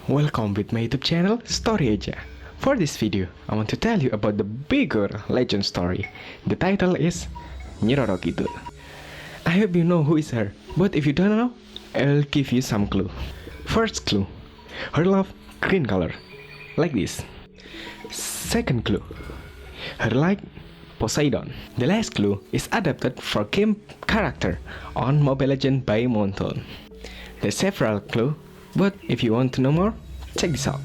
Welcome with my YouTube channel Story Aja. For this video, I want to tell you about the bigger legend story. The title is Nyi RORO KIDUL. I hope you know who is her, but if you don't know, I'll give you some clue. First clue, her love green color, like this. Second clue, her like Poseidon. The last clue is adapted for game character on Mobile Legends by Monton. There's several clues, but if you want to know more, check this out.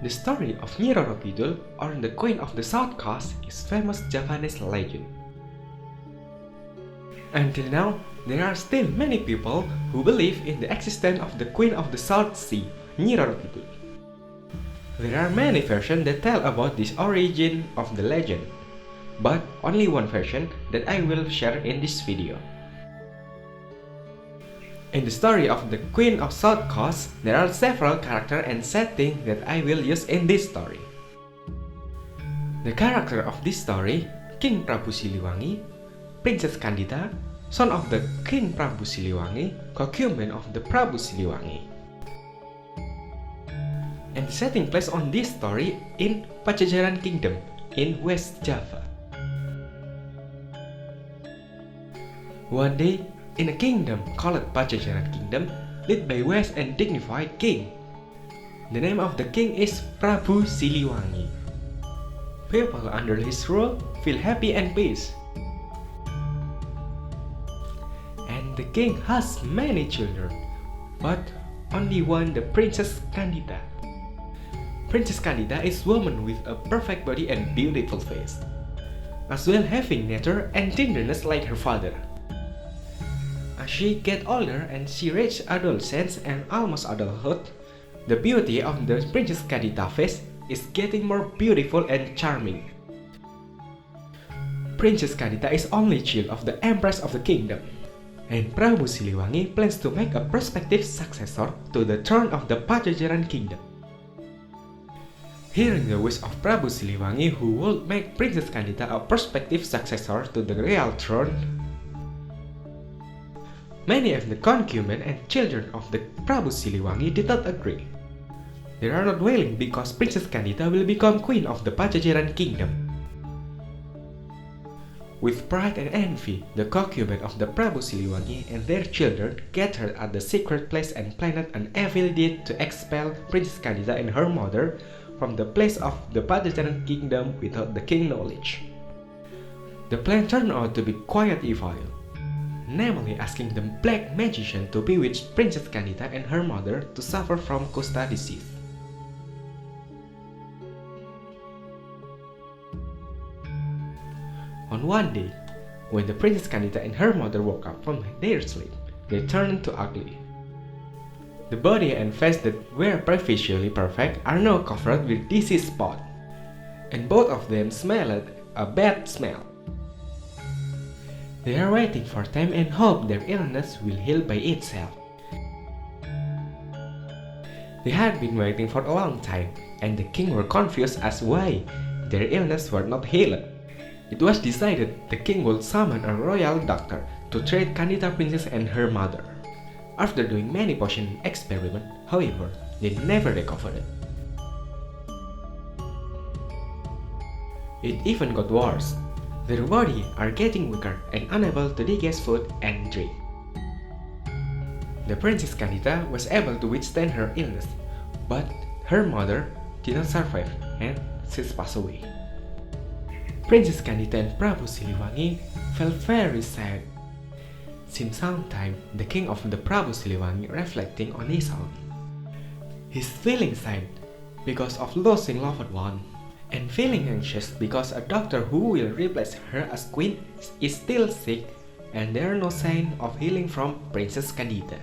The story of Nyi RORO KIDUL, or the Queen of the South Coast, is famous Japanese legend. Until now, there are still many people who believe in the existence of the Queen of the South Sea, Nyi RORO KIDUL. There are many versions that tell about this origin of the legend, but only one version that I will share in this video. In the story of the Queen of South Coast, there are several characters and settings that I will use in this story. The character of this story, King Prabu Siliwangi, Princess Candida, son of the King Prabu Siliwangi, concubine of the Prabu Siliwangi. And the setting place on this story in Pajajaran Kingdom in West Java. One day, in a kingdom called Pajajaran Kingdom, led by wise and dignified king. The name of the king is Prabu Siliwangi. People under his rule feel happy and peace. And the king has many children, but only one, the Princess Candida. Princess Candida is a woman with a perfect body and beautiful face, as well having nature and tenderness like her father. As she gets older and she reaches adolescence and almost adulthood, the beauty of the Princess Candida face is getting more beautiful and charming. Princess Candida is only child of the Empress of the kingdom, and Prabu Siliwangi plans to make a prospective successor to the throne of the Pajajaran Kingdom. Hearing the wish of Prabu Siliwangi, who would make Princess Candida a prospective successor to the royal throne, many of the concubines and children of the Prabu Siliwangi did not agree. They are not willing because Princess Candida will become queen of the Pajajaran Kingdom. With pride and envy, the concubines of the Prabu Siliwangi and their children gathered at the secret place and planned an evil deed to expel Princess Candida and her mother from the place of the Pajajaran Kingdom without the king's knowledge. The plan turned out to be quite evil, namely asking the black magician to bewitch Princess Candida and her mother to suffer from Kusta disease. On one day, when the Princess Candida and her mother woke up from their sleep, they turned to ugly. The body and face that were previously perfect are now covered with disease spots, and both of them smelled a bad smell. They are waiting for time and hope their illness will heal by itself. They had been waiting for a long time, and the king were confused as why their illness were not healed. It was decided the king would summon a royal doctor to treat Candida Princess and her mother. After doing many potion experiments, however, they never recovered. It even got worse. Their bodies are getting weaker and unable to digest food and drink. The Princess Candida was able to withstand her illness, but her mother did not survive and she passed away. Princess Candida and Prabu Siliwangi felt very sad. Since some time, the king of the Prabu Siliwangi reflecting on his own. He's feeling sad because of losing loved one, and feeling anxious because a doctor who will replace her as queen is still sick and there are no sign of healing from Princess Candida.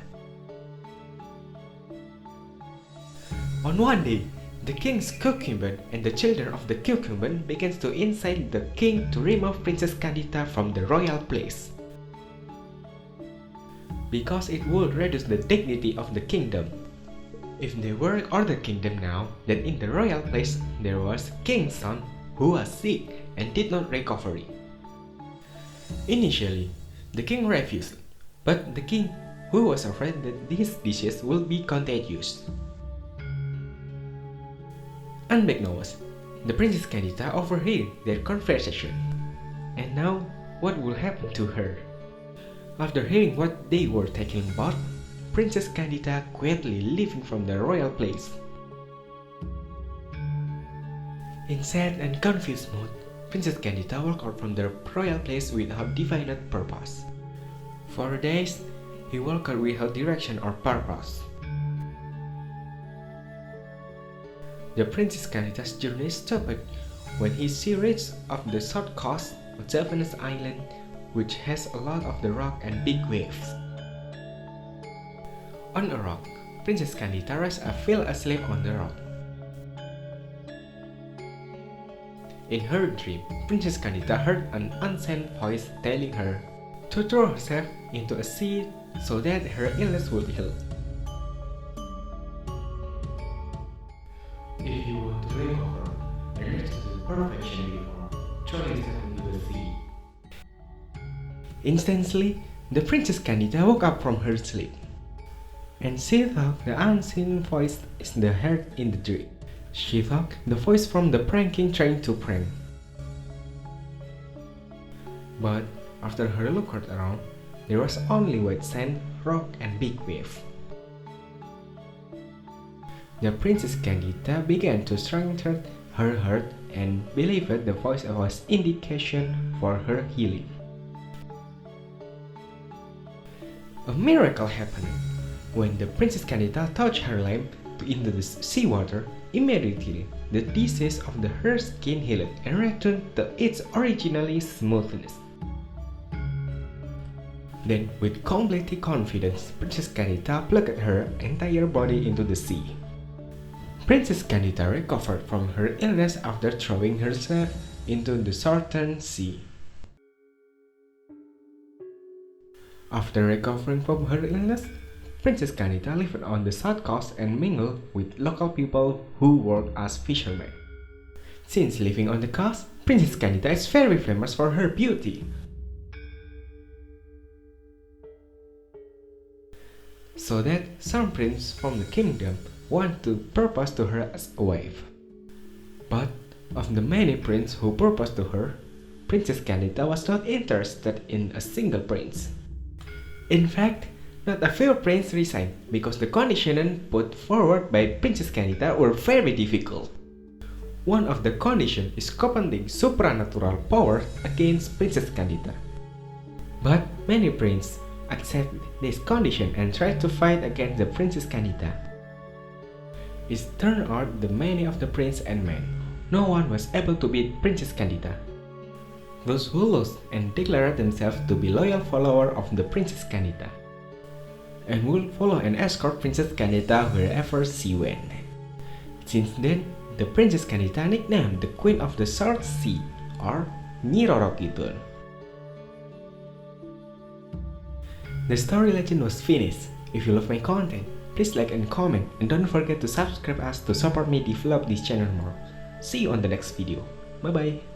On one day, the king's concubine and the children of the concubine begins to incite the king to remove Princess Candida from the royal place, because it would reduce the dignity of the kingdom. If they were other kingdom now, then in the royal place there was king's son who was sick and did not recover. Initially, The king refused, but the king, who was afraid that these dishes would be contagious. Unbeknownst, the Princess Candida overheard their conversation. And now, what will happen to her? After hearing what they were talking about, Princess Candida quietly leaving from the royal place. In sad and confused mood, Princess Candida walked out from the royal place without definite purpose. For days, he walked without direction or purpose. The Princess Candida's journey stopped when he reached of the south coast of Japanese island, which has a lot of the rock and big waves. On a rock, Princess Candida rested and fell asleep on the rock. In her dream, Princess Candida heard an unseen voice telling her to throw herself into a sea so that her illness would heal. If you want to recover and reach to perfection before, throw yourself into the sea. Instantly, the Princess Candida woke up from her sleep, and she thought the unseen voice is the heart in the dream. She thought the voice from the pranking trying to prank. But after her look around, there was only white sand, rock and big wave. The Princess Candida began to strengthen her heart and believed the voice was indication for her healing. A miracle happened. When the Princess Candida touched her lamp into the seawater, immediately the disease of her skin healed and returned to its original smoothness. Then, with complete confidence, Princess Candida plunged her entire body into the sea. Princess Candida recovered from her illness after throwing herself into the southern sea. After recovering from her illness, Princess Candida lived on the south coast and mingled with local people who worked as fishermen. Since living on the coast, Princess Candida is very famous for her beauty. So that some princes from the kingdom want to propose to her as a wife. But of the many princes who proposed to her, Princess Candida was not interested in a single prince. In fact, not a few princes resigned because the conditions put forward by Princess Candida were very difficult. One of the conditions is commanding supernatural power against Princess Candida. But many princes accept this condition and try to fight against the Princess Candida. It turned out that many of the princes and men, no one was able to beat Princess Candida. Those who lost and declared themselves to be loyal followers of the Princess Candida, and would follow and escort Princess Candida wherever she went. Since then, the Princess Candida nicknamed the Queen of the South Sea, or Nyi RORO KIDUL. The story legend was finished. If you love my content, please like and comment, and don't forget to subscribe us to support me develop this channel more. See you on the next video. Bye bye.